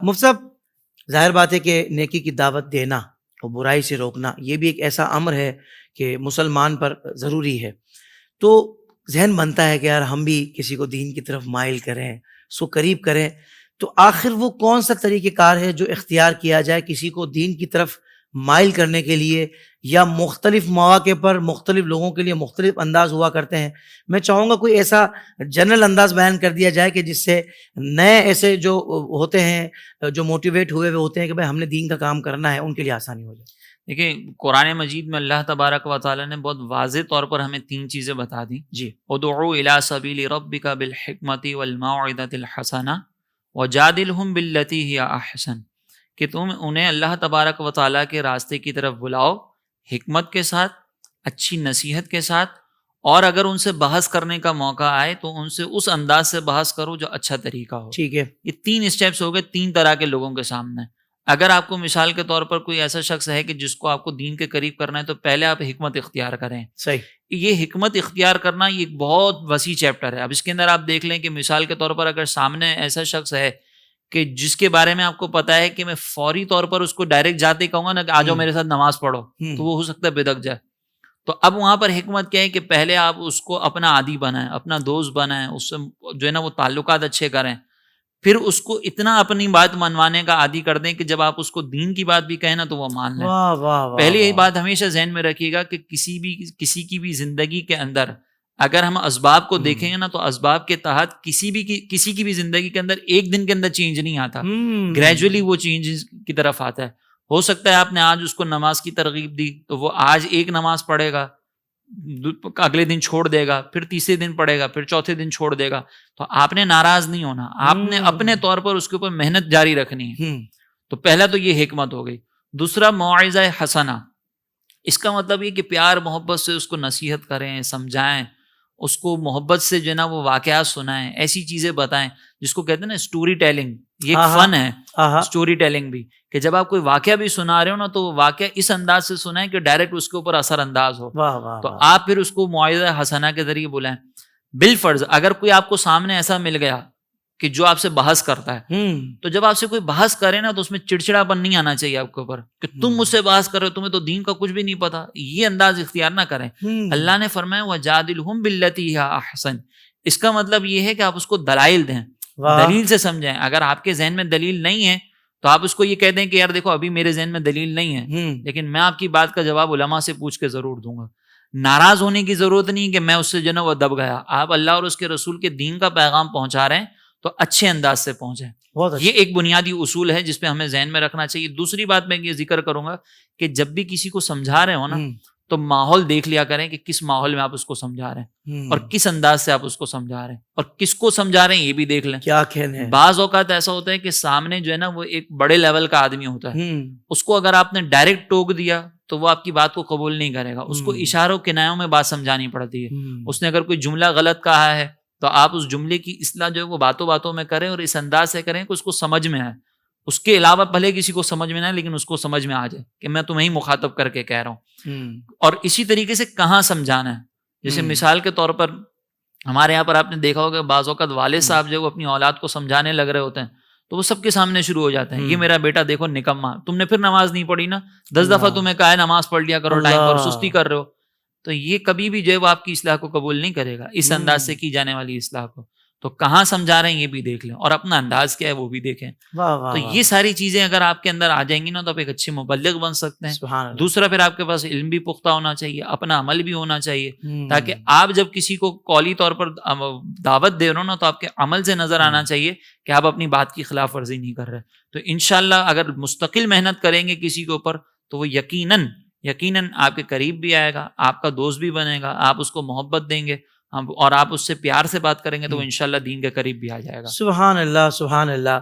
مفتی صاحب، ظاہر بات ہے کہ نیکی کی دعوت دینا اور برائی سے روکنا یہ بھی ایک ایسا امر ہے کہ مسلمان پر ضروری ہے. تو ذہن بنتا ہے کہ یار ہم بھی کسی کو دین کی طرف مائل کریں، اس کو قریب کریں، تو آخر وہ کون سا طریقہ کار ہے جو اختیار کیا جائے کسی کو دین کی طرف مائل کرنے کے لیے؟ یا مختلف مواقع پر مختلف لوگوں کے لیے مختلف انداز ہوا کرتے ہیں. میں چاہوں گا کوئی ایسا جنرل انداز بیان کر دیا جائے کہ جس سے نئے ایسے جو ہوتے ہیں، جو موٹیویٹ ہوئے ہوتے ہیں کہ بھائی ہم نے دین کا کام کرنا ہے، ان کے لیے آسانی ہو جائے. دیکھیں، قرآن مجید میں اللہ تبارک و تعالیٰ نے بہت واضح طور پر ہمیں 3 چیزیں بتا دیں. جی. ادعو الی سبیل ربک بالحکمت والموعظۃ الحسنہ وجادلہم باللتی ہی احسن، کہ تم انہیں اللہ تبارک و تعالیٰ کے راستے کی طرف بلاؤ حکمت کے ساتھ، اچھی نصیحت کے ساتھ، اور اگر ان سے بحث کرنے کا موقع آئے تو ان سے اس انداز سے بحث کرو جو اچھا طریقہ ہو. ٹھیک ہے. یہ 3 اسٹیپس ہو گئے 3 طرح کے لوگوں کے سامنے. اگر آپ کو مثال کے طور پر کوئی ایسا شخص ہے کہ جس کو آپ کو دین کے قریب کرنا ہے تو پہلے آپ حکمت اختیار کریں. صحیح. یہ حکمت اختیار کرنا یہ ایک بہت وسیع چیپٹر ہے. اب اس کے اندر آپ دیکھ لیں کہ مثال کے طور پر اگر سامنے ایسا شخص ہے کہ جس کے بارے میں آپ کو پتا ہے کہ میں فوری طور پر اس کو ڈائریکٹ جاتے کہوں گا نا کہ آ جاؤ میرے ساتھ نماز پڑھو، تو وہ ہو سکتا ہے بدک جائے. تو اب وہاں پر حکمت کیا ہے کہ پہلے آپ اس کو اپنا عادی بنائیں، اپنا دوست بنائیں، اس سے جو ہے نا وہ تعلقات اچھے کریں، پھر اس کو اتنا اپنی بات منوانے کا عادی کر دیں کہ جب آپ اس کو دین کی بات بھی کہیں نا تو وہ مان لیں. واہ واہ واہ. پہلی یہ بات ہمیشہ ذہن میں رکھیے گا کہ کسی کی بھی زندگی کے اندر اگر ہم اسباب کو دیکھیں گے نا تو اسباب کے تحت کسی کی بھی زندگی کے اندر ایک دن کے اندر چینج نہیں آتا، گریجولی وہ چینج کی طرف آتا ہے. ہو سکتا ہے آپ نے آج اس کو نماز کی ترغیب دی تو وہ آج ایک نماز پڑھے گا، اگلے دن چھوڑ دے گا، پھر تیسرے دن پڑھے گا، پھر چوتھے دن چھوڑ دے گا. تو آپ نے ناراض نہیں ہونا، آپ نے اپنے طور پر اس کے اوپر محنت جاری رکھنی ہے. تو پہلا تو یہ حکمت ہو گئی. دوسرا موعظہ حسنہ، اس کا مطلب یہ کہ پیار محبت سے اس کو نصیحت کریں، سمجھائیں، اس کو محبت سے جو ہے نا وہ واقعات سنائیں، ایسی چیزیں بتائیں جس کو کہتے ہیں نا اسٹوری ٹیلنگ. یہ ایک فن ہے اسٹوری ٹیلنگ بھی، کہ جب آپ کوئی واقعہ بھی سنا رہے ہو نا تو وہ واقعہ اس انداز سے سنائیں کہ ڈائریکٹ اس کے اوپر اثر انداز ہو. تو آپ پھر اس کو موعظہ حسنہ کے ذریعے بلائیں. بالفرض اگر کوئی آپ کو سامنے ایسا مل گیا کہ جو آپ سے بحث کرتا ہے، تو جب آپ سے کوئی بحث کرے نا تو اس میں چڑچڑا پن نہیں آنا چاہیے آپ کے اوپر کہ تم مجھ سے بحث کر رہے ہو، تمہیں تو دین کا کچھ بھی نہیں پتا. یہ انداز اختیار نہ کریں. اللہ نے فرمایا وَجَادِلْهُمْ بِالَّتِي هِيَ أَحْسَنُ. اس کا مطلب یہ ہے کہ آپ اس کو دلائل دیں، دلیل سے سمجھیں. اگر آپ کے ذہن میں دلیل نہیں ہے تو آپ اس کو یہ کہہ دیں کہ یار دیکھو ابھی میرے ذہن میں دلیل نہیں ہے، لیکن میں آپ کی بات کا جواب علماء سے پوچھ کے ضرور دوں گا. ناراض ہونے کی ضرورت نہیں کہ میں اس سے جو نا وہ دب گیا. آپ اللہ اور اس کے رسول کے دین کا پیغام پہنچا رہے ہیں تو اچھے انداز سے پہنچیں. یہ ایک بنیادی اصول ہے جس پہ ہمیں ذہن میں رکھنا چاہیے. دوسری بات میں یہ ذکر کروں گا کہ جب بھی کسی کو سمجھا رہے ہو نا تو ماحول دیکھ لیا کریں کہ کس ماحول میں آپ اس کو سمجھا رہے ہیں اور کس انداز سے آپ اس کو سمجھا رہے ہیں اور کس کو سمجھا رہے ہیں یہ بھی دیکھ لیں. کیا کہنے ہیں. بعض اوقات ایسا ہوتا ہے کہ سامنے جو ہے نا وہ ایک بڑے لیول کا آدمی ہوتا ہے، اس کو اگر آپ نے ڈائریکٹ ٹوک دیا تو وہ آپ کی بات کو قبول نہیں کرے گا. اس کو اشاروں کنایوں میں بات سمجھانی پڑتی ہے. اس نے اگر کوئی جملہ غلط کہا ہے تو آپ اس جملے کی اصلاح جو ہے وہ باتوں باتوں میں کریں اور اس انداز سے کریں کہ اس کو سمجھ میں آئے. اس کے علاوہ بھلے کسی کو سمجھ میں نہ آئے لیکن اس کو سمجھ میں آ جائے کہ میں تمہیں ہی مخاطب کر کے کہہ رہا ہوں. اور اسی طریقے سے کہاں سمجھانا ہے. جیسے مثال کے طور پر ہمارے یہاں پر آپ نے دیکھا ہوگا بعض اوقات والد صاحب جو وہ اپنی اولاد کو سمجھانے لگ رہے ہوتے ہیں تو وہ سب کے سامنے شروع ہو جاتے ہیں یہ میرا بیٹا دیکھو نکما، تم نے پھر نماز نہیں پڑھی نا، 10 دفعہ تمہیں کہا ہے نماز پڑھ لیا کرو ٹائم پر، سستی کر رہے ہو. تو یہ کبھی بھی جو ہے وہ آپ کی اصلاح کو قبول نہیں کرے گا، اس انداز سے کی جانے والی اصلاح کو. تو کہاں سمجھا رہے ہیں یہ بھی دیکھ لیں اور اپنا انداز کیا ہے وہ بھی دیکھیں. تو یہ ساری چیزیں اگر آپ کے اندر آ جائیں گی نا تو آپ ایک اچھے مبلغ بن سکتے ہیں. دوسرا پھر آپ کے پاس علم بھی پختہ ہونا چاہیے، اپنا عمل بھی ہونا چاہیے، تاکہ آپ جب کسی کو قولی طور پر دعوت دے رہے ہو نا تو آپ کے عمل سے نظر آنا چاہیے کہ آپ اپنی بات کی خلاف ورزی نہیں کر رہے. تو انشاءاللہ اگر مستقل محنت کریں گے کسی کے اوپر تو وہ یقیناً آپ کے قریب بھی آئے گا، آپ کا دوست بھی بنے گا، آپ اس کو محبت دیں گے اور آپ اس سے پیار سے بات کریں گے تو وہ انشاءاللہ دین کے قریب بھی آ جائے گا. سبحان اللہ سبحان اللہ.